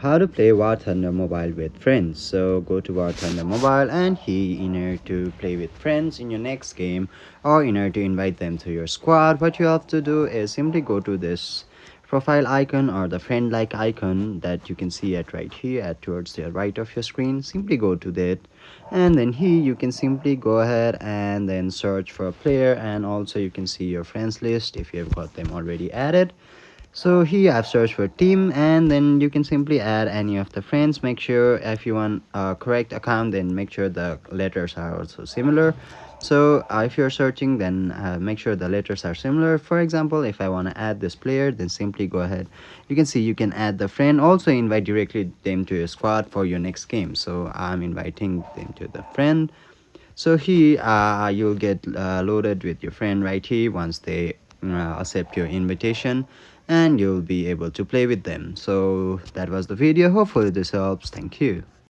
how to play War Thunder Mobile with friends. So go to War Thunder Mobile and in order to play with friends in your next game or in order to invite them to your squad, what you have to do is simply go to this profile icon or the friend like icon that you can see at right here at towards the right of your screen. Simply go to that, and then here you can simply go ahead and then search for a player, and also you can see your friends list if you have got them already added. So here I've searched for team, and then you can simply add any of the friends. Make sure if you want a correct account, then make sure the letters are also similar. So if you're searching, then make sure the letters are similar. For example, if I want to add this player, then simply go ahead. You can see you can add the friend, also invite directly them to your squad for your next game. So I'm inviting them to the friend. So here you'll get loaded with your friend right here once they accept your invitation, and you'll be able to play with them. So that was the video. Hopefully this helps. Thank you.